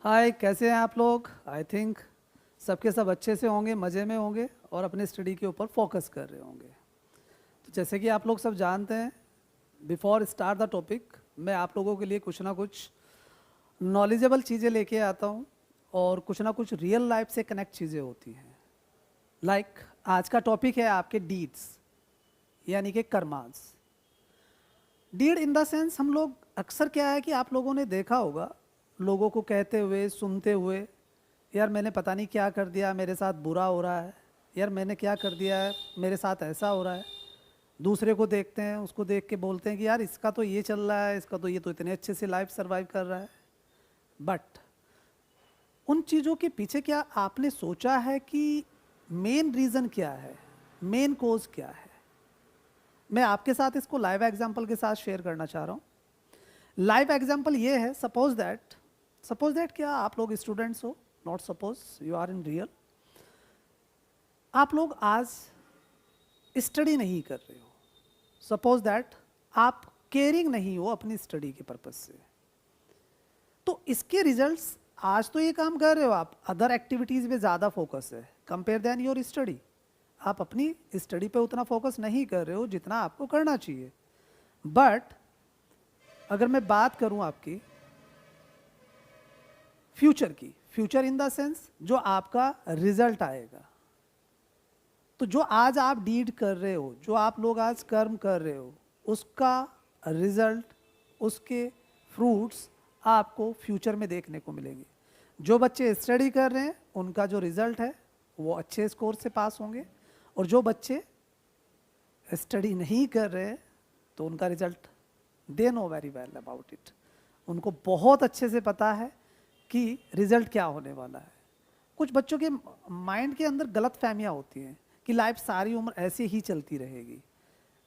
हाय, कैसे हैं आप लोग? आई थिंक सबके सब अच्छे से होंगे, मज़े में होंगे और अपने स्टडी के ऊपर फोकस कर रहे होंगे। तो जैसे कि आप लोग सब जानते हैं, बिफोर स्टार्ट द टॉपिक मैं आप लोगों के लिए कुछ ना कुछ नॉलेजेबल चीज़ें लेके आता हूँ और कुछ ना कुछ रियल लाइफ से कनेक्ट चीज़ें होती हैं। आज का टॉपिक है आपके डीड्स, यानी कि कर्मास। डीड इन द सेंस, हम लोग अक्सर क्या है कि आप लोगों ने देखा होगा लोगों को कहते हुए, सुनते हुए, यार मैंने पता नहीं क्या कर दिया, मेरे साथ बुरा हो रहा है, यार मैंने क्या कर दिया है, मेरे साथ ऐसा हो रहा है। दूसरे को देखते हैं, उसको देख के बोलते हैं कि यार इसका तो ये चल रहा है, इसका तो ये तो इतने अच्छे से लाइफ सर्वाइव कर रहा है। बट उन चीज़ों के पीछे क्या आपने सोचा है कि मेन रीज़न क्या है, मेन कोज क्या है? मैं आपके साथ इसको लाइव एग्जाम्पल के साथ शेयर करना चाह रहा हूँ। लाइव एग्जाम्पल ये है, सपोज दैट क्या आप लोग स्टूडेंट्स हो, not suppose, you are in real. आप लोग आज स्टडी नहीं कर रहे हो, सपोज दैट आप केयरिंग नहीं हो अपनी स्टडी के पर्पज से, तो इसके रिजल्ट्स, आज तो ये काम कर रहे हो आप, अदर एक्टिविटीज़ में ज़्यादा फोकस है कंपेयर देन योर स्टडी। आप अपनी स्टडी पे उतना फोकस नहीं कर रहे हो जितना आपको करना चाहिए। बट अगर मैं बात करूं आपकी फ्यूचर की, फ्यूचर इन द सेंस जो आपका रिजल्ट आएगा, तो जो आज आप डीड कर रहे हो, जो आप लोग आज कर्म कर रहे हो, उसका रिजल्ट, उसके फ्रूट्स आपको फ्यूचर में देखने को मिलेंगे। जो बच्चे स्टडी कर रहे हैं उनका जो रिजल्ट है वो अच्छे स्कोर से पास होंगे, और जो बच्चे स्टडी नहीं कर रहे हैं तो उनका result, they know very well about it, उनको बहुत अच्छे से पता है कि रिजल्ट क्या होने वाला है। कुछ बच्चों के माइंड के अंदर गलत फहमियाँ होती हैं कि लाइफ सारी उम्र ऐसे ही चलती रहेगी।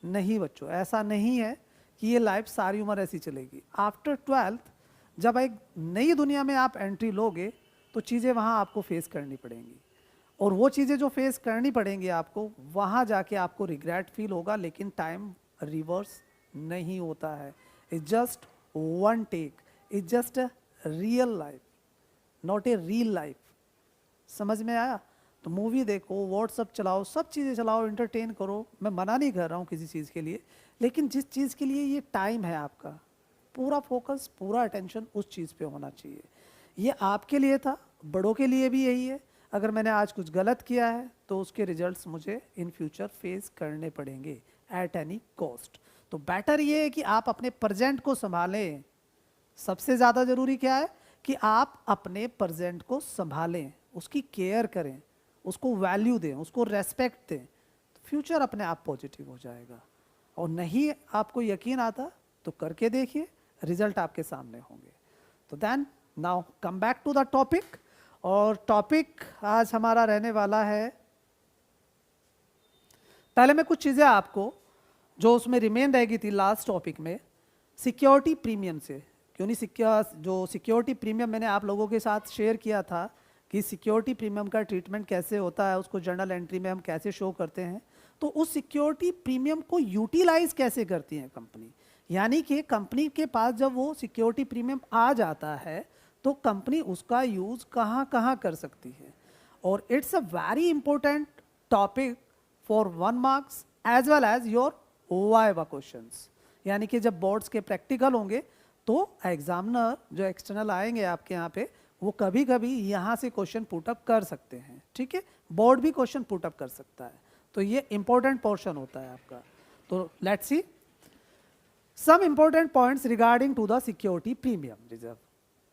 नहीं बच्चों, ऐसा नहीं है कि ये लाइफ सारी उम्र ऐसी चलेगी। आफ्टर 12th जब एक नई दुनिया में आप एंट्री लोगे तो चीज़ें वहाँ आपको फेस करनी पड़ेंगी, और वो चीज़ें जो फेस करनी पड़ेंगी आपको, वहाँ जाके आपको रिग्रेट फील होगा, लेकिन टाइम रिवर्स नहीं होता है। It's just one take, it's just a real life, not a real life. समझ में आया? तो मूवी देखो, व्हाट्सअप चलाओ, सब चीज़ें चलाओ, एंटरटेन करो, मैं मना नहीं कर रहा हूँ किसी चीज़ के लिए, लेकिन जिस चीज़ के लिए ये टाइम है आपका, पूरा फोकस, पूरा अटेंशन उस चीज़ पे होना चाहिए। ये आपके लिए था, बड़ों के लिए भी यही है। अगर मैंने आज कुछ गलत किया है तो उसके रिजल्ट्स मुझे इन फ्यूचर फेस करने पड़ेंगे एट एनी कॉस्ट। तो बेटर ये है कि आप अपने प्रेजेंट को संभालें। सबसे ज़्यादा ज़रूरी क्या है कि आप अपने प्रेजेंट को संभालें, उसकी केयर करें, उसको वैल्यू दें, उसको रेस्पेक्ट दें, तो फ्यूचर अपने आप पॉजिटिव हो जाएगा। और नहीं आपको यकीन आता तो करके देखिए, रिजल्ट आपके सामने होंगे। तो then now come back to the topic, और टॉपिक आज हमारा रहने वाला है, पहले मैं कुछ चीज़ें आपको जो उसमें रिमेन रह गई थी लास्ट टॉपिक में, सिक्योरिटी प्रीमियम से, क्यों नहीं जो सिक्योरिटी प्रीमियम मैंने आप लोगों के साथ शेयर किया था कि सिक्योरिटी प्रीमियम का ट्रीटमेंट कैसे होता है, उसको जर्नल एंट्री में हम कैसे शो करते हैं, तो उस सिक्योरिटी प्रीमियम को यूटिलाइज कैसे करती है कंपनी। यानी कि कंपनी के पास जब वो सिक्योरिटी प्रीमियम आ जाता है तो कंपनी उसका यूज़ कहाँ कहाँ कर सकती है। और it's a very important topic for 1 marks as well as your viva questions. यानी कि जब बोर्ड्स के प्रैक्टिकल होंगे तो एग्जामिनर जो एक्सटर्नल आएंगे आपके यहाँ पे, वो कभी कभी यहाँ से क्वेश्चन पुटअप कर सकते हैं। ठीक है, बोर्ड भी क्वेश्चन पुटअप कर सकता है, तो ये इंपॉर्टेंट पोर्शन होता है आपका। तो let's see some important points regarding to the security premium reserve.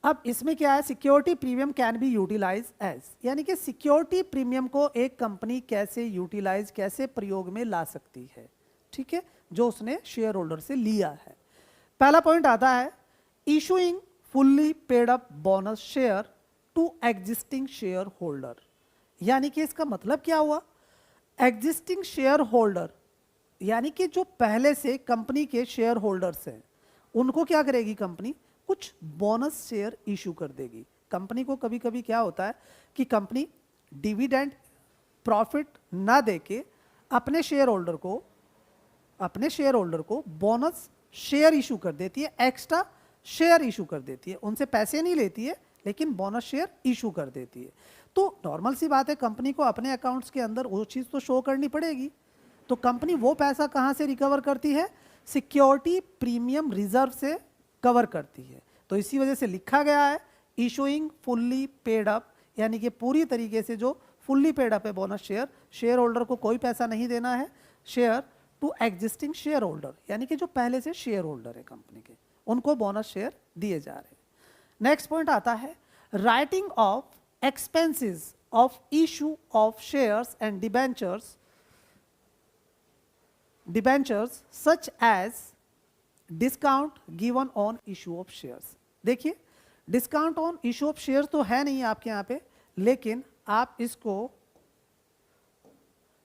अब इसमें क्या है, security premium can be utilize as, यानी कि सिक्योरिटी प्रीमियम को एक कंपनी कैसे यूटिलाइज, कैसे प्रयोग में ला सकती है, ठीक है, जो उसने शेयर होल्डर से लिया है। पहला पॉइंट आता है, issuing fully paid up bonus share to existing share holder. यानी कि इसका मतलब क्या हुआ, एग्जिस्टिंग शेयर होल्डर यानी कि जो पहले से कंपनी के शेयर होल्डर्स हैं, उनको क्या करेगी कंपनी, कुछ बोनस शेयर इशू कर देगी। कंपनी को कभी कभी क्या होता है कि कंपनी डिविडेंड प्रॉफिट ना देके अपने शेयर होल्डर को बोनस शेयर इशू कर देती है, एक्स्ट्रा शेयर इशू कर देती है। उनसे पैसे नहीं लेती है, लेकिन बोनस शेयर इशू कर देती है। तो नॉर्मल सी बात है, कंपनी को अपने अकाउंट्स के अंदर वो चीज़ तो शो करनी पड़ेगी। तो कंपनी वो पैसा कहाँ से रिकवर करती है? सिक्योरिटी प्रीमियम रिजर्व से कवर करती है। तो इसी वजह से लिखा गया है इशूइंग फुल्ली पेड अप, यानी कि पूरी तरीके से जो फुल्ली पेड अप है बोनस शेयर, शेयर होल्डर को कोई पैसा नहीं देना है, share to existing share holder, यानी कि जो पहले से शेयर होल्डर है कंपनी के, उनको बोनस शेयर दिए जा रहे हैं। नेक्स्ट पॉइंट आता है writing off expenses of issue of shares and debentures such as discount given on issue of shares. देखिए, discount on issue of shares तो है नहीं आपके यहाँ पे, लेकिन आप इसको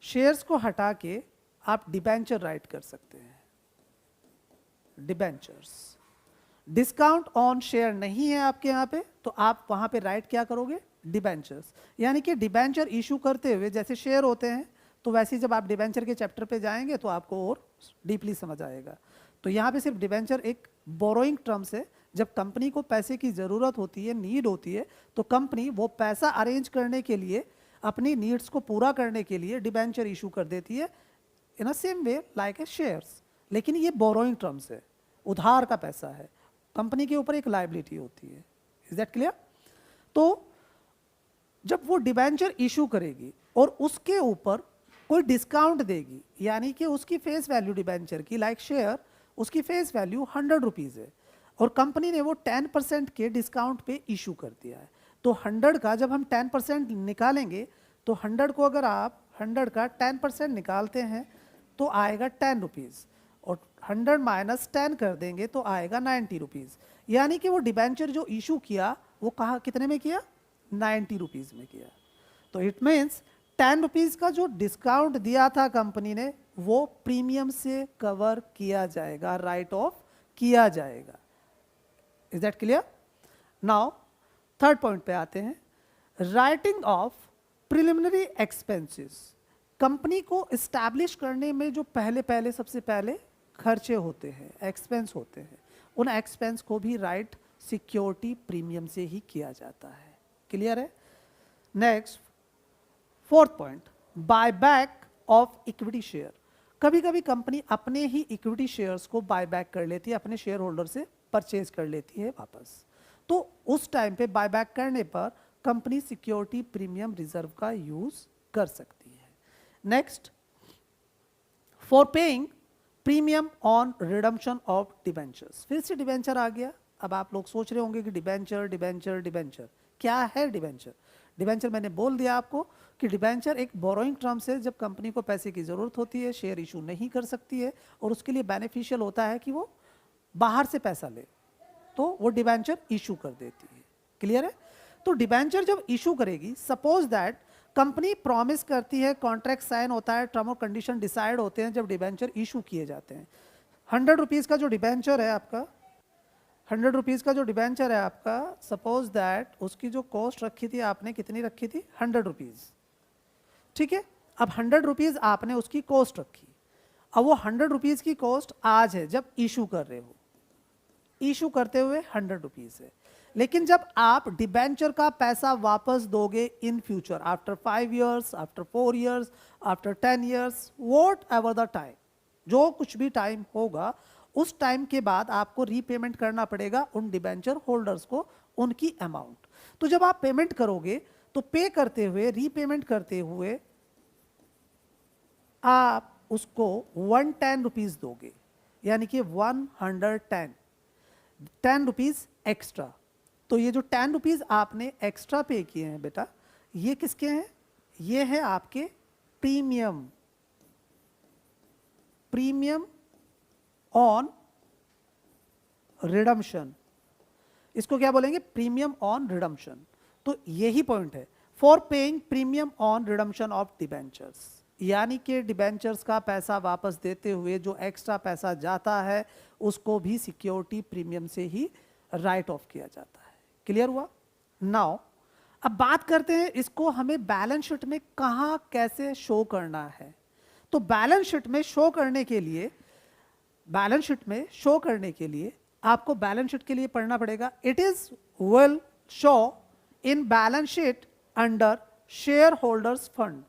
शेयर्स को हटा के आप डिबेंचर राइट कर सकते हैं। डिबेंचर्स, डिस्काउंट ऑन शेयर नहीं है आपके यहाँ पे, तो आप वहाँ पे राइट क्या करोगे? डिबेंचर्स। यानी कि डिबेंचर इशू करते हुए जैसे शेयर होते हैं, तो वैसे ही जब आप डिबेंचर के चैप्टर पे जाएंगे तो आपको और डीपली समझ आएगा। तो यहाँ पे सिर्फ डिबेंचर एक बोरोइंग टर्म्स है। जब कंपनी को पैसे की ज़रूरत होती है, नीड होती है, तो कंपनी वो पैसा अरेंज करने के लिए, अपनी नीड्स को पूरा करने के लिए डिबेंचर इशू कर देती है in a same way like a shares. लेकिन ये बोरोइंग टर्म्स है, उधार का पैसा है, कंपनी के ऊपर एक लायबिलिटी होती है। Is that clear? तो जब वो डिबेंचर इशू करेगी और उसके ऊपर कोई डिस्काउंट देगी, यानी कि उसकी फेस वैल्यू डिबेंचर की लाइक शेयर, उसकी फेस वैल्यू 100 रुपीज़ है और कंपनी ने वो 10% के डिस्काउंट पे इशू कर दिया है, तो 100 का जब हम 10% निकालेंगे, तो 100 को अगर आप 100 का 10% निकालते हैं तो आएगा 10 रुपीज़, और 100 माइनस 10 कर देंगे तो आएगा 90 रुपीज़। यानी कि वो डिबेंचर जो इशू किया वो कहाँ, कितने में किया? 90 रुपीज़ में किया। तो इट मीन्स 10 रुपीज़ का जो डिस्काउंट दिया था कंपनी ने, वो प्रीमियम से कवर किया जाएगा, राइट ऑफ किया जाएगा। Is that clear? Now third point पे आते हैं, writing of preliminary expenses. Company को इस्टेब्लिश करने में जो पहले सबसे पहले खर्चे होते हैं, एक्सपेंस होते हैं, उन एक्सपेंस को भी राइट सिक्योरिटी प्रीमियम से ही किया जाता है। क्लियर है? Next fourth point, buy back of equity share. कभी कभी कंपनी अपने ही इक्विटी शेयर्स को बाय बैक कर लेती है, अपने शेयर होल्डर से परचेज कर लेती है वापस। तो उस टाइम पे बाय बैक करने पर कंपनी सिक्योरिटी प्रीमियम रिजर्व का यूज कर सकती है। Next, for paying premium on redemption of debentures. फिर से डिबेंचर आ गया। अब आप लोग सोच रहे होंगे कि डिबेंचर डिबेंचर डिबेंचर क्या है? डिबेंचर, डिबेंचर मैंने बोल दिया आपको कि डिबेंचर एक बोरोइंग टर्म्स है। जब कंपनी को पैसे की ज़रूरत होती है, शेयर इशू नहीं कर सकती है और उसके लिए बेनिफिशियल होता है कि वो बाहर से पैसा ले, तो वो डिबेंचर इशू कर देती है। क्लियर है? तो डिबेंचर जब इशू करेगी, सपोज दैट कंपनी प्रॉमिस करती है, कॉन्ट्रैक्ट साइन होता है, टर्म और कंडीशन डिसाइड होते हैं जब डिबेंचर इशू किए जाते हैं। 100 रुपीज़ का जो डिबेंचर है आपका, 100 रुपीज़ का जो डिबेंचर है आपका, सपोज दैट उसकी जो कॉस्ट रखी थी आपने, कितनी रखी थी? 100 रुपीज़। ठीक है, अब 100 रुपीज़ आपने उसकी कॉस्ट रखी। अब वो 100 रुपीज़ की कॉस्ट आज है, जब इशू कर रहे हो, इशू करते हुए 100 रुपीज़ है। लेकिन जब आप डिबेंचर का पैसा वापस दोगे in future, after 5 years, after 4 years, after 10 years, what ever the time, जो कुछ भी टाइम होगा, उस टाइम के बाद आपको रीपेमेंट करना पड़ेगा उन डिबेंचर होल्डर्स को उनकी अमाउंट। तो जब आप पेमेंट करोगे तो पे करते हुए, रीपेमेंट करते हुए आप उसको 110 रुपीज़ दोगे, यानी कि 10 रुपीज़ एक्स्ट्रा। तो ये जो 10 रुपीज़ आपने एक्स्ट्रा पे किए हैं बेटा, ये किसके हैं? ये है आपके प्रीमियम, प्रीमियम ऑन रिडम्पशन। इसको क्या बोलेंगे? Premium on redemption. तो यही पॉइंट है, for paying premium on redemption of debentures, यानी कि डिबेंचर्स का पैसा वापस देते हुए जो एक्स्ट्रा पैसा जाता है उसको भी सिक्योरिटी प्रीमियम से ही राइट ऑफ किया जाता है। क्लियर हुआ? नाउ अब बात करते हैं इसको हमें बैलेंस शीट में कहां कैसे शो करना है। तो बैलेंस शीट में शो करने के लिए, आपको बैलेंस शीट के लिए पढ़ना पड़ेगा, it is well show in balance sheet under share holders fund.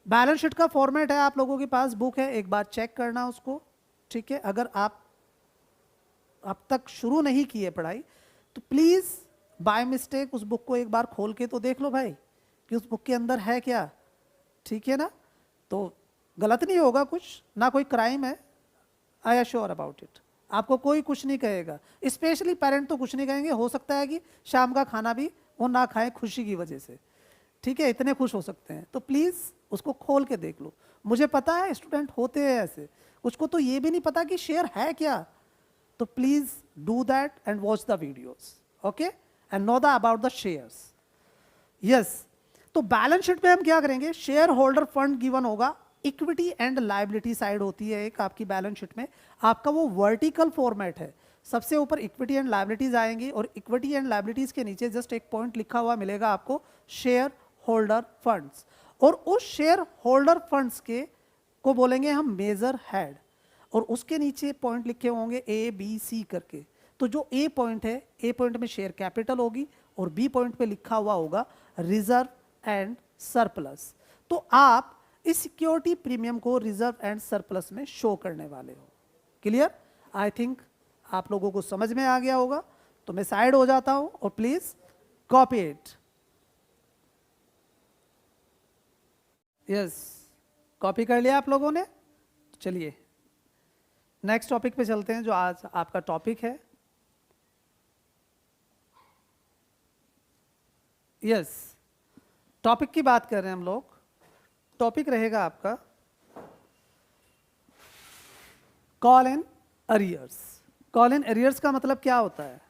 Balance sheet का फॉर्मेट है, आप लोगों के पास बुक है, एक बार चेक करना उसको, ठीक है। अगर आप अब तक शुरू नहीं किए पढ़ाई तो प्लीज बाय मिस्टेक उस बुक को एक बार खोल के तो देख लो भाई कि उस बुक के अंदर है क्या, ठीक है ना। तो गलत नहीं होगा कुछ, ना कोई क्राइम है, I am sure about it. आपको कोई कुछ नहीं कहेगा, स्पेशली पेरेंट तो कुछ नहीं कहेंगे। हो सकता है कि शाम का खाना भी वो ना खाएं खुशी की वजह से, ठीक है, इतने खुश हो सकते हैं। तो प्लीज़ उसको खोल के देख लो। मुझे पता है स्टूडेंट होते हैं ऐसे, कुछ को तो ये भी नहीं पता कि शेयर है क्या। तो please do that and watch the videos, okay, and know the about the shares. Yes, तो बैलेंस शीट में हम क्या करेंगे, शेयर होल्डर फंड गिवन होगा, इक्विटी एंड लायबिलिटी साइड होती है एक आपकी बैलेंस शीट में। आपका वो वर्टिकल फॉर्मेट है, सबसे ऊपर इक्विटी एंड लायबिलिटीज आएंगी और इक्विटी एंड लायबिलिटीज के नीचे जस्ट एक पॉइंट लिखा हुआ मिलेगा आपको, शेयर होल्डर फंड्स। और उस शेयर होल्डर फंड्स के को बोलेंगे हम मेजर हेड, और उसके नीचे पॉइंट लिखे होंगे ए बी सी करके। तो जो ए पॉइंट है, ए पॉइंट में शेयर कैपिटल होगी और बी पॉइंट पे लिखा हुआ होगा रिजर्व एंड सरप्लस। तो आप इस सिक्योरिटी प्रीमियम को रिजर्व एंड सरप्लस में शो करने वाले हो। क्लियर? आई थिंक आप लोगों को समझ में आ गया होगा। तो मैं साइड हो जाता हूं और please copy it. Yes, copy कर लिया आप लोगों ने। चलिए नेक्स्ट टॉपिक पे चलते हैं, जो आज आपका टॉपिक है। यस, टॉपिक की बात कर रहे हैं हम लोग। टॉपिक रहेगा आपका call in arrears. Call in arrears का मतलब क्या होता है?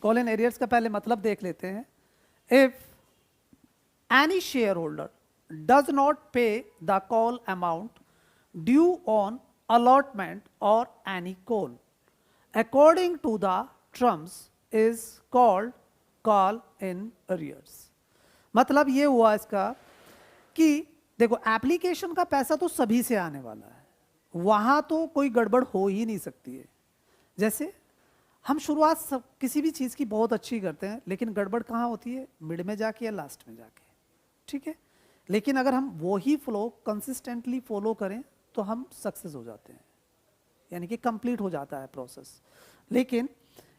कॉल इन अरियर्स का पहले मतलब देख लेते हैं। If any share holder does not pay the call amount due on allotment or any call according to the terms is called call in arrears। मतलब ये हुआ इसका कि देखो, एप्लीकेशन का पैसा तो सभी से आने वाला है, वहां तो कोई गड़बड़ हो ही नहीं सकती है। जैसे हम शुरुआत सब किसी भी चीज की बहुत अच्छी करते हैं, लेकिन गड़बड़ कहाँ होती है? मिड में जाके या लास्ट में जाके, ठीक है। लेकिन अगर हम वो ही फ्लो कंसिस्टेंटली फॉलो करें तो हम सक्सेस हो जाते हैं, यानी कि कंप्लीट हो जाता है प्रोसेस। लेकिन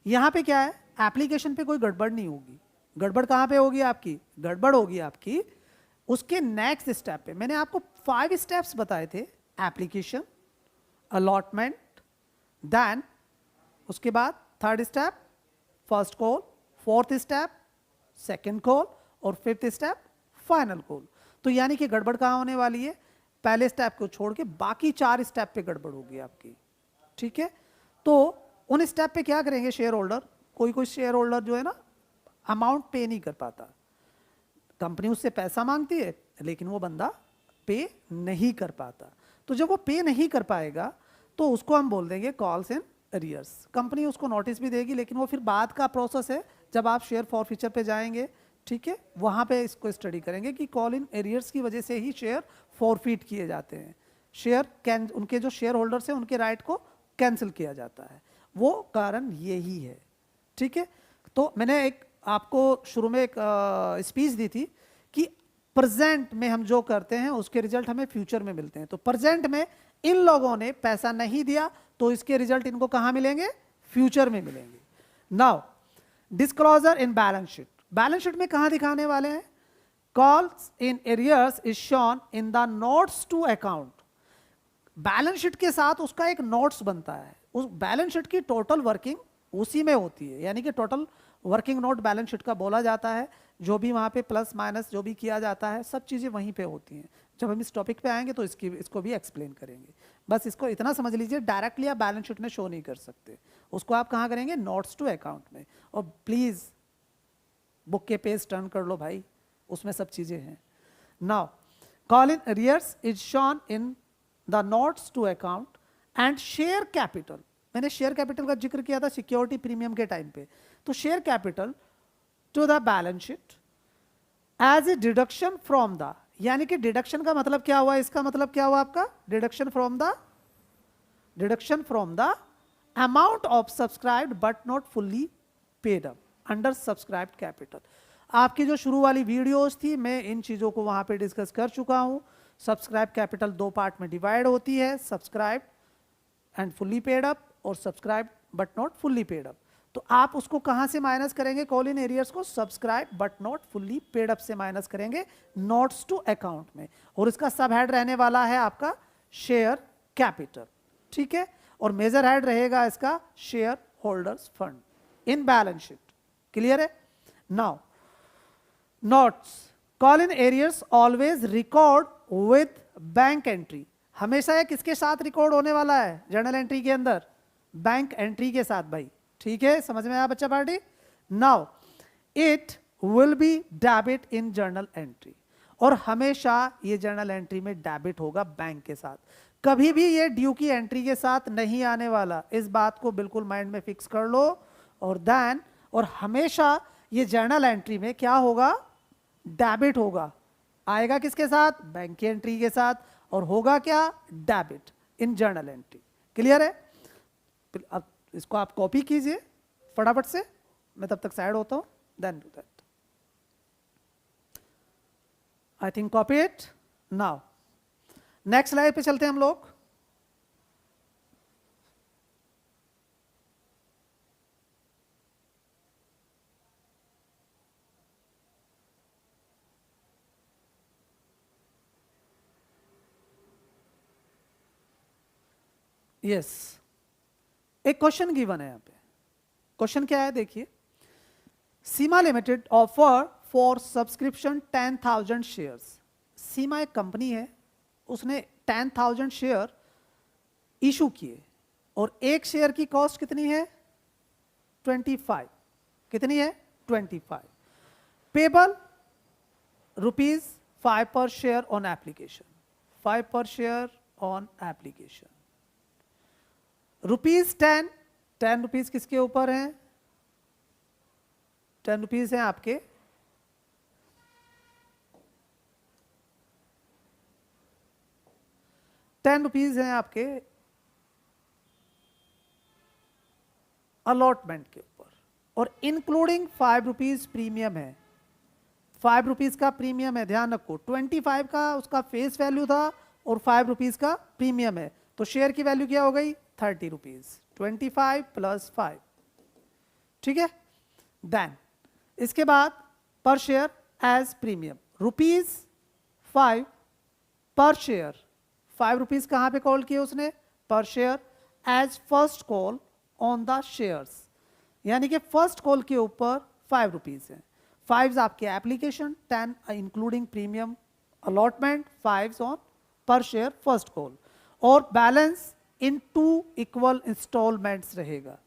यहाँ पे क्या है, एप्लीकेशन पे कोई गड़बड़ नहीं होगी। गड़बड़ कहाँ पे होगी आपकी? गड़बड़ होगी आपकी उसके नेक्स्ट स्टेप पे। मैंने आपको 5 स्टेप्स बताए थे, एप्लीकेशन, अलॉटमेंट, देन उसके बाद 3rd step first call, 4th step second call और 5th स्टेप फाइनल कॉल। तो यानी कि गड़बड़ कहाँ होने वाली है? पहले स्टेप को छोड़ के बाकी 4 स्टेप पे गड़बड़ होगी आपकी, ठीक है। तो उन स्टेप पे क्या करेंगे शेयर होल्डर? कोई शेयर होल्डर जो है ना, अमाउंट पे नहीं कर पाता, कंपनी उससे पैसा मांगती है लेकिन वो बंदा पे नहीं कर पाता। तो जब वो पे नहीं कर पाएगा तो उसको हम बोल देंगे कॉल्स इन अरियर्स। कंपनी उसको नोटिस भी देगी, लेकिन वो फिर बाद का प्रोसेस है, जब आप शेयर फॉरफीचर पे जाएंगे, ठीक है, वहां पे इसको स्टडी करेंगे कि कॉल इन एरियर्स की वजह से ही शेयर फॉरफीट किए जाते हैं। शेयर उनके जो शेयर होल्डर्स हैं उनके राइट को कैंसिल किया जाता है, वो कारण यही है, ठीक है। तो मैंने एक आपको शुरू में एक स्पीच दी थी कि प्रेजेंट में हम जो करते हैं उसके रिजल्ट हमें फ्यूचर में मिलते हैं। तो प्रेजेंट में इन लोगों ने पैसा नहीं दिया तो इसके रिजल्ट इनको कहां मिलेंगे? फ्यूचर में मिलेंगे। Now disclosure in balance sheet. Balance sheet में कहां दिखाने वाले हैं? Calls in arrears is shown in the notes to account. Balance sheet के साथ उसका एक नोट्स बनता है, उस बैलेंस शीट की टोटल वर्किंग उसी में होती है, यानी कि total working note balance sheet का बोला जाता है। जो भी वहां पे प्लस माइनस जो भी किया जाता है, सब चीजें वहीं पे होती हैं। जब हम इस टॉपिक पे आएंगे तो इसको भी एक्सप्लेन करेंगे। बस इसको इतना समझ लीजिए, डायरेक्टली आप बैलेंस शीट में शो नहीं कर सकते, उसको आप कहाँ करेंगे? नोट्स टू अकाउंट में। और प्लीज बुक के पेज टर्न कर लो भाई, उसमें सब चीजें हैं। Now call in arrears is shown in the notes to account and share capital. मैंने शेयर कैपिटल का जिक्र किया था सिक्योरिटी प्रीमियम के टाइम पे। तो share capital to the balance sheet as a deduction from the, यानी कि डिडक्शन का मतलब क्या हुआ? इसका मतलब क्या हुआ आपका? Deduction from the amount of subscribed but not fully paid up. Under subscribed capital. आपकी जो शुरू वाली वीडियोस थी मैं इन चीज़ों को वहाँ पे डिस्कस कर चुका हूँ। सब्सक्राइब कैपिटल दो पार्ट में डिवाइड होती है, subscribe and fully paid up और subscribe but not fully paid up. तो आप उसको कहाँ से माइनस करेंगे? कॉल इन एरियर्स को subscribe but not fully paid up से माइनस करेंगे नोट्स टू अकाउंट में, और इसका सब हेड रहने वाला है आपका शेयर कैपिटल, ठीक है। और मेजर हेड रहेगा इसका share holders fund in balance sheet. Clear है? Now notes call in arrears always record with bank entry. हमेशा ये किसके साथ रिकॉर्ड होने वाला है जर्नल एंट्री के अंदर? बैंक एंट्री के साथ भाई, ठीक है। समझ में आया बच्चा party? Now it will be debit in journal entry, और हमेशा ये जर्नल एंट्री में डेबिट होगा बैंक के साथ, कभी भी ये ड्यू की एंट्री के साथ नहीं आने वाला। इस बात को बिल्कुल माइंड में फिक्स कर लो। और देन और हमेशा ये जर्नल एंट्री में क्या होगा? डेबिट होगा। आएगा किसके साथ? बैंक की एंट्री के साथ, और होगा क्या? Debit in journal entry. Clear है? अब इसको आप कॉपी कीजिए फटाफट से, मैं तब तक साइड होता हूं, then do that. I think copy it. Now next slide पे चलते हैं हम लोग। यस, एक क्वेश्चन गिवन है यहाँ पे। क्वेश्चन क्या है देखिए, Seema limited offer for subscription 10,000 shares. Seema एक कंपनी है, उसने 10,000 शेयर इशू किए, और एक शेयर की कॉस्ट कितनी है? 25। कितनी है? 25। पेबल ₹5 पर शेयर ऑन एप्लीकेशन, 5 पर शेयर ऑन एप्लीकेशन। ₹10, 10 रुपीज किसके ऊपर हैं? 10 रुपीज हैं आपके ₹10 हैं आपके अलॉटमेंट के ऊपर, और इंक्लूडिंग ₹5 प्रीमियम है। ₹5 का प्रीमियम है, ध्यान रखो। 25 का उसका फेस वैल्यू था और ₹5 का प्रीमियम है, तो शेयर की वैल्यू क्या हो गई? ₹30। 25 + 5, ठीक है। देन इसके बाद पर शेयर एज प्रीमियम ₹5 पर शेयर। ₹5 कहां पे कॉल किए उसने? पर share as first call on the shares, यानी कि फर्स्ट कॉल के ऊपर ₹5 है। 5 आपके application, 10 including premium allotment, 5 on पर शेयर फर्स्ट कॉल, और बैलेंस इन 2 इक्वल इंस्टॉलमेंट्स रहेगा।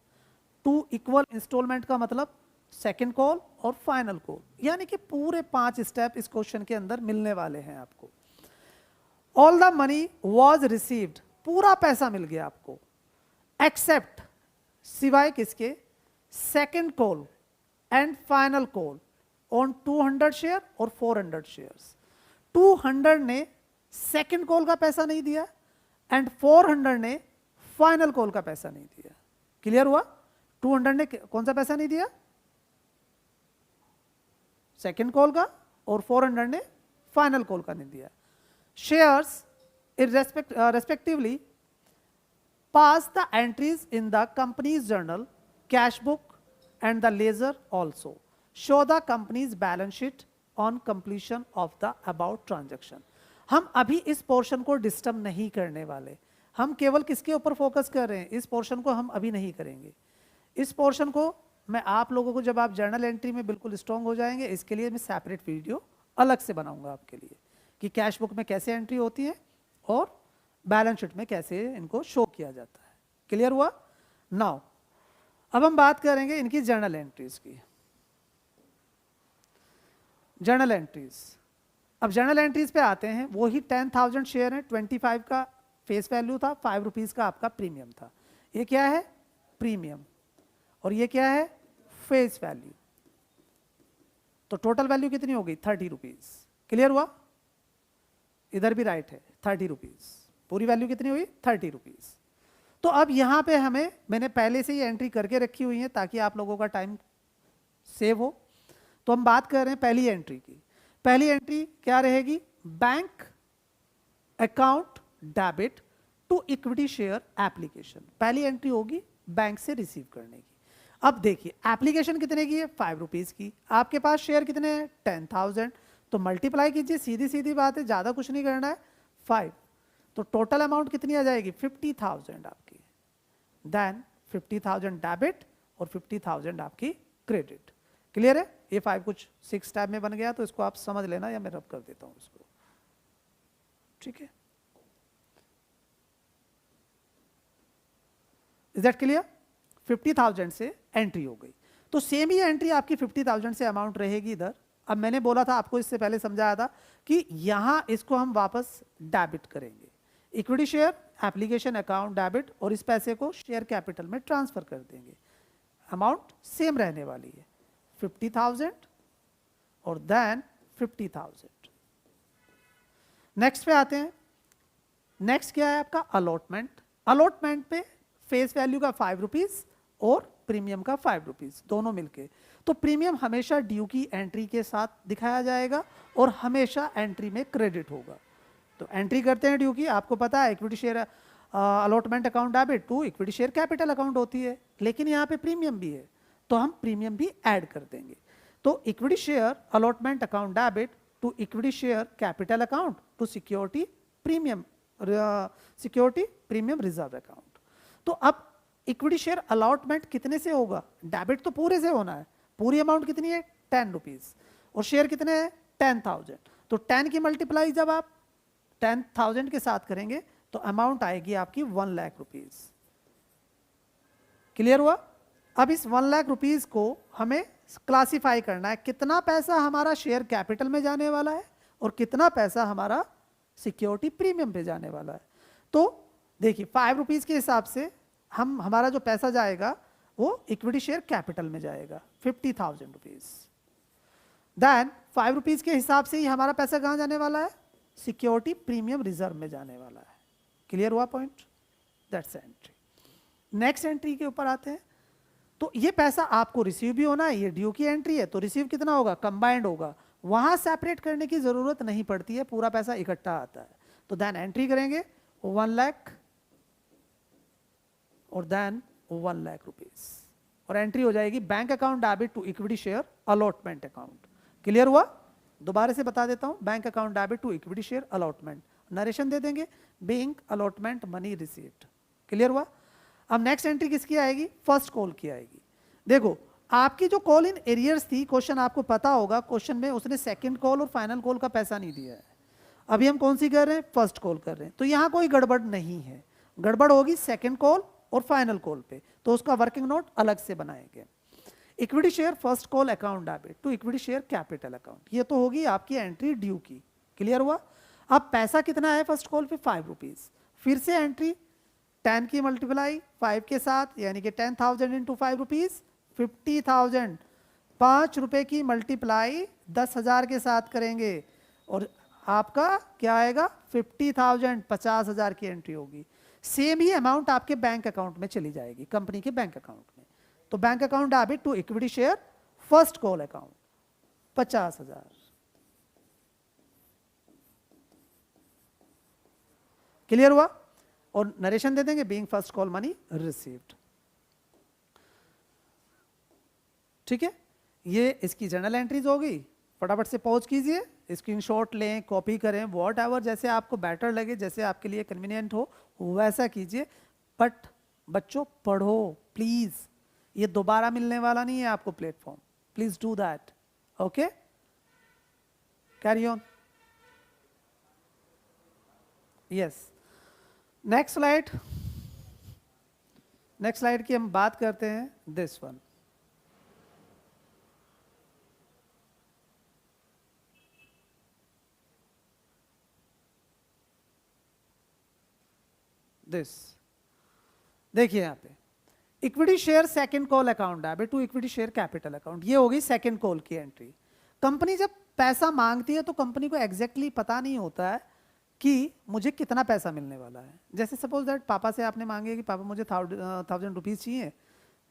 2 इक्वल इंस्टॉलमेंट का मतलब सेकेंड कॉल और फाइनल कॉल, यानी कि पूरे 5 स्टेप इस क्वेश्चन के अंदर मिलने वाले हैं आपको। All the money was received, पूरा पैसा मिल गया आपको, एक्सेप्ट सिवाय किसके? Second call and final call on 200 share और 400 शेयर्स। 200 ने सेकेंड कॉल का पैसा नहीं दिया एंड 400 ने फाइनल कॉल का पैसा नहीं दिया। क्लियर हुआ? 200 ने कौन सा पैसा नहीं दिया? सेकेंड कॉल का, और 400 ने फाइनल कॉल का नहीं दिया। Shares respectively pass the entries in the companies journal, cash book and the ledger also show the companies balance sheet on completion of the about transaction. हम अभी इस पोर्शन को डिस्टर्ब नहीं करने वाले, हम केवल किसके ऊपर फोकस कर रहे हैं? इस पोर्शन को हम अभी नहीं करेंगे। इस पोर्शन को मैं आप लोगों को, जब आप जर्नल एंट्री में बिल्कुल स्ट्रॉन्ग हो जाएंगे, इसके लिए मैं सेपरेट वीडियो अलग से बनाऊंगा आपके लिए, कि कैश बुक में कैसे एंट्री होती है और बैलेंस शीट में कैसे इनको शो किया जाता है। क्लियर हुआ? नाउ अब हम बात करेंगे इनकी जर्नल एंट्रीज की। जर्नल एंट्रीज, अब जर्नल एंट्रीज पे आते हैं। वही 10,000 शेयर है, 25 का फेस वैल्यू था, ₹5 का आपका प्रीमियम था। ये क्या है? प्रीमियम, और ये क्या है? Face value. तो टोटल वैल्यू कितनी हो गई? ₹30। क्लियर हुआ? इधर भी राइट है, ₹30। पूरी वैल्यू कितनी हुई? ₹30। तो अब यहां पे हमें, मैंने पहले से ही एंट्री करके रखी हुई है ताकि आप लोगों का टाइम सेव हो। तो हम बात कर रहे हैं पहली एंट्री की। पहली एंट्री क्या रहेगी? Bank account debit to equity share application. पहली एंट्री होगी बैंक से रिसीव करने की। अब देखिए एप्लीकेशन कितने की है? 5 रुपीज़ की। आपके पास शेयर कितने हैं? 10,000। तो मल्टीप्लाई कीजिए, सीधी सीधी बात है, ज़्यादा कुछ नहीं करना है, 5। तो टोटल अमाउंट कितनी आ जाएगी? 50,000 आपकी। देन 50,000 डेबिट और 50,000 आपकी क्रेडिट। क्लियर है? ये 5 कुछ 6 टाइप में बन गया, तो इसको आप समझ लेना या मैं रब कर देता हूँ इसको। ठीक है, इज दैट क्लियर? 50,000 से एंट्री हो गई, तो सेम ही एंट्री आपकी 50,000 से अमाउंट रहेगी इधर। अब मैंने बोला था आपको, इससे पहले समझाया था कि यहां इसको हम वापस डेबिट करेंगे, equity share application account debit, और इस पैसे को शेयर कैपिटल में ट्रांसफर कर देंगे। अमाउंट सेम रहने वाली है, 50,000 और देन 50,000। नेक्स्ट पे आते हैं। नेक्स्ट क्या है आपका? अलॉटमेंट। अलॉटमेंट पे फेस वैल्यू का 5 रुपीज़ और प्रीमियम का 5 रुपीज़ दोनों मिलके। तो प्रीमियम हमेशा ड्यू की एंट्री के साथ दिखाया जाएगा और हमेशा एंट्री में क्रेडिट होगा। तो एंट्री करते हैं ड्यू की, आपको पता है equity share allotment account debit to equity share capital account होती है, लेकिन यहाँ पे प्रीमियम भी है, तो हम प्रीमियम भी ऐड कर देंगे। तो equity share allotment account debit to equity share capital account to security premium reserve account. तो अब इक्विटी शेयर अलॉटमेंट कितने से होगा? डेबिट तो पूरे से होना है। पूरी अमाउंट कितनी है? 10 रुपीज़, और शेयर कितने हैं? 10,000। तो 10 की मल्टीप्लाई जब आप 10,000 के साथ करेंगे तो अमाउंट आएगी आपकी 1 लाख रुपीज़। क्लियर हुआ? अब इस 1 लाख रुपीज़ को हमें क्लासिफाई करना है, कितना पैसा हमारा शेयर कैपिटल में जाने वाला है और कितना पैसा हमारा सिक्योरिटी प्रीमियम पे जाने वाला है। तो देखिए 5 रुपीज़ के हिसाब से हमारा जो पैसा जाएगा वो इक्विटी शेयर कैपिटल में जाएगा, 50,000 रुपीज़। देन 5 रुपीज़ के हिसाब से ही हमारा पैसा कहाँ जाने वाला है? सिक्योरिटी प्रीमियम रिजर्व में जाने वाला है। क्लियर हुआ point? That's entry. Next entry के ऊपर आते हैं। तो ये पैसा आपको रिसीव भी होना है, ये ड्यू की एंट्री है, तो रिसीव कितना होगा? कंबाइंड होगा। वहां सेपरेट करने की जरूरत नहीं पड़ती है, पूरा पैसा इकट्ठा आता है। तो देन एंट्री करेंगे 1 लाख और देन 1 लाख रुपीज, और एंट्री हो जाएगी bank account debit to equity share allotment account. Clear हुआ? दोबारा से बता देता हूं, bank account debit to equity share allotment, narration दे देंगे, bank allotment money received. Clear हुआ? अब नेक्स्ट एंट्री किसकी आएगी? फर्स्ट कॉल की आएगी। देखो आपकी जो कॉल इन एरियर्स थी, क्वेश्चन आपको पता होगा, क्वेश्चन में उसने सेकंड कॉल और फाइनल कॉल का पैसा नहीं दिया है। अभी हम कौन सी कर रहे हैं? फर्स्ट कॉल कर रहे हैं। तो यहाँ कोई गड़बड़ नहीं है, गड़बड़ होगी सेकंड कॉल और फाइनल कॉल पे, तो उसका वर्किंग नोट अलग से बनाएंगे। Equity share first call account debit to equity share capital account, ये तो होगी आपकी एंट्री ड्यू की। क्लियर हुआ? अब पैसा कितना है फर्स्ट कॉल पे? 5 रुपीज़। फिर से एंट्री 10 की मल्टीप्लाई 5 के साथ, यानी कि 10,000 इंटू 5 रुपीज़ 50,000। 5 रुपये की मल्टीप्लाई 10,000 के साथ करेंगे और आपका क्या आएगा? 50,000, 50,000 की एंट्री होगी। सेम ही अमाउंट आपके बैंक अकाउंट में चली जाएगी, कंपनी के बैंक अकाउंट में। तो bank account debit to equity share first call account 50,000। Clear हुआ? और नरेशन दे देंगे being first call money received. ठीक है, ये इसकी जर्नल एंट्रीज होगी। फटाफट से पॉज कीजिए, स्क्रीनशॉट लें, कॉपी करें, वॉट एवर जैसे आपको बेटर लगे, जैसे आपके लिए कन्वीनियंट हो वैसा कीजिए। बट बच्चों पढ़ो प्लीज, ये दोबारा मिलने वाला नहीं है आपको platform. Please do that. Okay, carry on. Yes, next slide. Next slide की हम बात करते हैं, दिस वन। दिस देखिए यहाँ पे equity share second call account debit to equity share capital account, ये होगी सेकंड कॉल की एंट्री। कंपनी जब पैसा मांगती है तो कंपनी को एग्जैक्टली पता नहीं होता है कि मुझे कितना पैसा मिलने वाला है। जैसे सपोज दैट पापा से आपने मांगे कि पापा मुझे 1,000 रुपीज़ चाहिए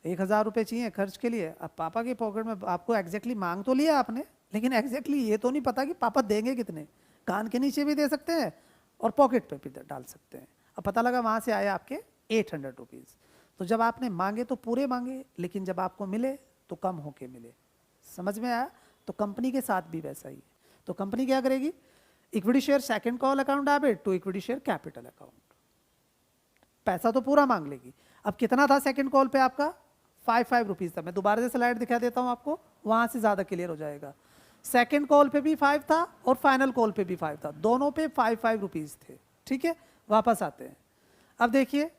1,000 रुपये चाहिए खर्च के लिए। अब पापा के पॉकेट में आपको एग्जैक्टली मांग तो लिया आपने, लेकिन एग्जैक्टली ये तो नहीं पता कि पापा देंगे कितने। कान के नीचे भी दे सकते हैं और पॉकेट पे भी डाल सकते हैं। अब पता लगा वहाँ से आए आपके 800 रुपीज़। तो जब आपने मांगे तो पूरे मांगे, लेकिन जब आपको मिले तो कम होके मिले। समझ में आया? तो कंपनी के साथ भी वैसा ही है। तो कंपनी क्या करेगी? Equity share second call account debit to equity share capital account. पैसा तो पूरा मांग लेगी। अब कितना था सेकंड कॉल पे आपका? 5 रुपीज़ था। मैं दोबारा से स्लाइड दिखा देता हूँ आपको, वहाँ से ज़्यादा क्लियर हो जाएगा। सेकंड कॉल पे भी 5 था और फाइनल कॉल पे भी 5 था, दोनों पे 5 रुपीज़ थे। ठीक है, वापस आते हैं। अब देखिए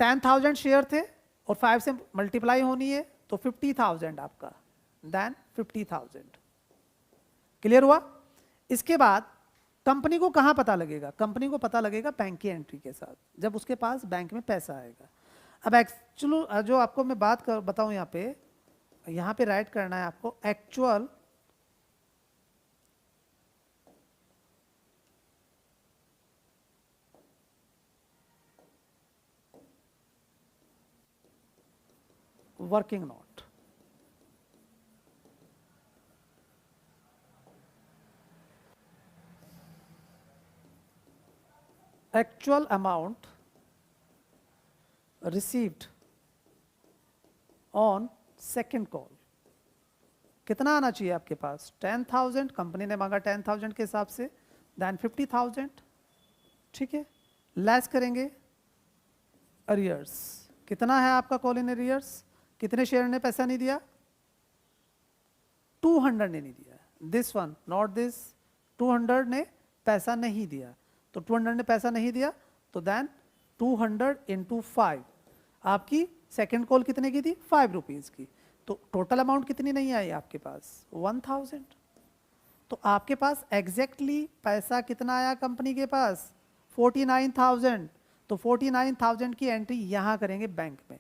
10,000 शेयर थे और 5 से मल्टीप्लाई होनी है तो 50,000 आपका, देन 50,000। क्लियर हुआ? इसके बाद कंपनी को कहाँ पता लगेगा? कंपनी को पता लगेगा बैंक की एंट्री के साथ, जब उसके पास बैंक में पैसा आएगा। अब एक्चुअल जो आपको मैं बात बताऊँ, यहाँ पे राइट करना है आपको actual working note. Actual amount received on second call. कितना आना चाहिए आपके पास? 10,000। कंपनी ने मांगा 10,000 के हिसाब से, देन 50,000। ठीक है, लेस करेंगे अरियर्स। कितना है आपका कॉल इन अरियर्स? कितने शेयर ने पैसा नहीं दिया? 200 ने नहीं दिया। दिस वन नॉट दिस, 200 ने पैसा नहीं दिया। तो 200 ने पैसा नहीं दिया तो देन 200 इंटू 5। आपकी सेकेंड कॉल कितने की थी? 5 रुपीज़ की। तो टोटल अमाउंट कितनी नहीं आई आपके पास? 1,000। तो आपके पास एग्जैक्टली पैसा कितना आया कंपनी के पास? 49,000। तो 49,000 की एंट्री यहाँ करेंगे बैंक में।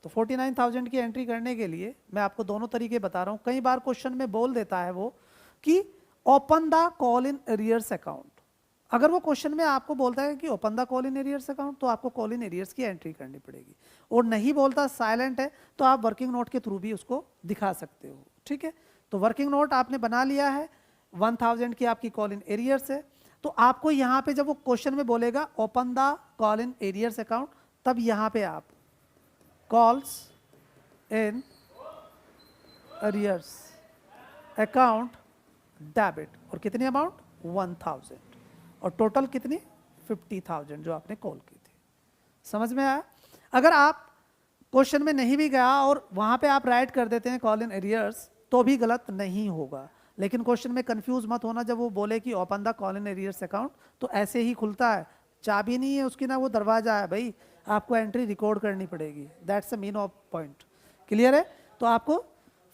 तो 49,000 की एंट्री करने के लिए मैं आपको दोनों तरीके बता रहा हूँ। कई बार क्वेश्चन में बोल देता है वो कि open the call in arrears account. अगर वो क्वेश्चन में आपको बोलता है कि open the call in arrears account, तो आपको कॉल इन एरियर्स की एंट्री करनी पड़ेगी। और नहीं बोलता, साइलेंट है, तो आप वर्किंग नोट के थ्रू भी उसको दिखा सकते हो। ठीक है, तो वर्किंग नोट आपने बना लिया है। 1,000 की आपकी कॉल इन एरियर्स है। तो आपको यहाँ पे जब वो क्वेश्चन में बोलेगा open the call in arrears account, तब यहाँ पे आप calls in arrears account debit, और कितनी अमाउंट? 1,000, और टोटल कितनी? 50,000 जो आपने कॉल की थी। समझ में आया? अगर आप क्वेश्चन में नहीं भी गया और वहाँ पे आप राइट कर देते हैं कॉल इन एरियर्स, तो भी गलत नहीं होगा। लेकिन क्वेश्चन में कंफ्यूज मत होना, जब वो बोले कि open the call in arrears account, तो ऐसे ही खुलता है। चाबी नहीं है उसकी, ना वो दरवाजा है भाई, आपको एंट्री रिकॉर्ड करनी पड़ेगी। That's the mean of point. Clear है? तो आपको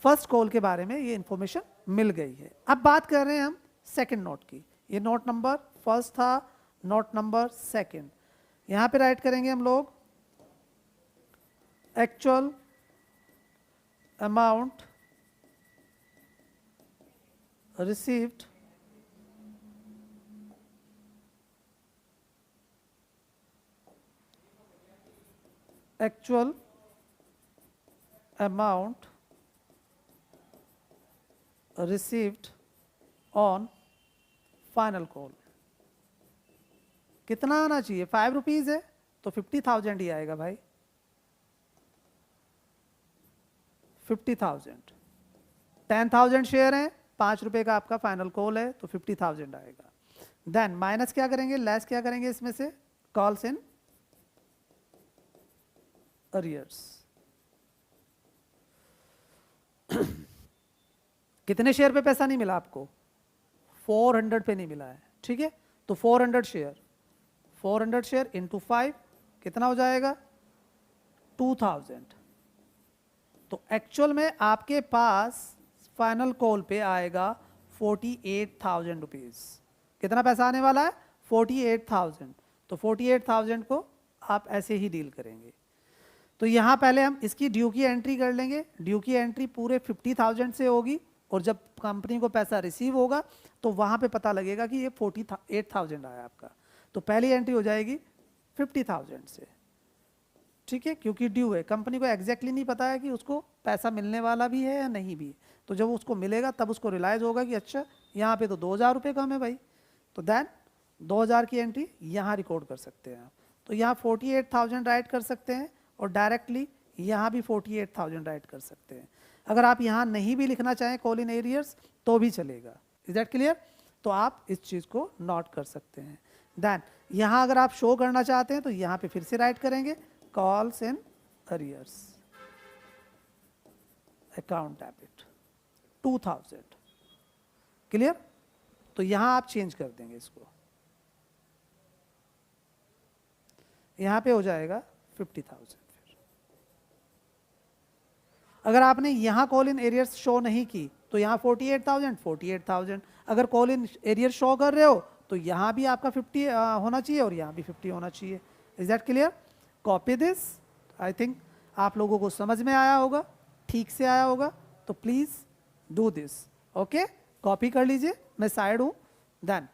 फर्स्ट कॉल के बारे में ये इंफॉर्मेशन मिल गई है। अब बात कर रहे हैं हम सेकंड नोट की। ये नोट नंबर फर्स्ट था, नोट नंबर सेकंड। यहाँ पे राइट करेंगे हम लोग actual amount received actual amount received on final call। कितना आना चाहिए? 5 रुपीज़ है तो 50,000 ही आएगा भाई। 50,000। 10,000 शेयर हैं, 5 रुपये का आपका फाइनल कॉल है, तो 50,000 आएगा। देन माइनस क्या करेंगे? लेस क्या करेंगे इसमें से? Calls in arrears. कितने शेयर पे पैसा नहीं मिला आपको? 400 पे नहीं मिला है। ठीक है, तो 400 शेयर इंटू 5 कितना हो जाएगा? 2,000। तो एक्चुअल में आपके पास फाइनल कॉल पे आएगा 48,000 रुपीज़। कितना पैसा आने वाला है? 48,000। तो 48,000 को आप ऐसे ही डील करेंगे। तो यहाँ पहले हम इसकी ड्यू की एंट्री कर लेंगे। ड्यू की एंट्री पूरे 50,000 से होगी, और जब कंपनी को पैसा रिसीव होगा तो वहाँ पे पता लगेगा कि ये 48,000 आया आपका। तो पहली एंट्री हो जाएगी 50,000 से। ठीक है, क्योंकि ड्यू है, कंपनी को एग्जैक्टली नहीं पता है कि उसको पैसा मिलने वाला भी है या नहीं भी है। तो जब उसको मिलेगा तब उसको रियलाइज होगा कि अच्छा यहाँ पे तो 2,000 रुपये कम है भाई, तो देन 2,000 की एंट्री यहाँ रिकॉर्ड कर सकते हैं आप। तो यहाँ 48,000 राइट कर सकते हैं और डायरेक्टली यहाँ भी 48,000 राइट कर सकते हैं। अगर आप यहाँ नहीं भी लिखना चाहें कॉल इन एरियर्स तो भी चलेगा। Is that clear? तो आप इस चीज़ को नोट कर सकते हैं। देन यहाँ अगर आप शो करना चाहते हैं तो यहाँ पे फिर से राइट करेंगे calls in arrears account debit 2,000। Clear? तो यहाँ आप चेंज कर देंगे इसको, यहाँ पे हो जाएगा 50,000। फिर अगर आपने यहाँ कॉल इन एरियर्स शो नहीं की तो यहाँ 48,000। अगर कॉल इन एरियर शो कर रहे हो तो यहाँ भी आपका 50 होना चाहिए और यहाँ भी 50 होना चाहिए। Is that clear? Copy this. I think आप लोगों को समझ में आया होगा, ठीक से आया होगा, तो please do this. Okay, copy कर लीजिए, मैं साइड हूँ। देन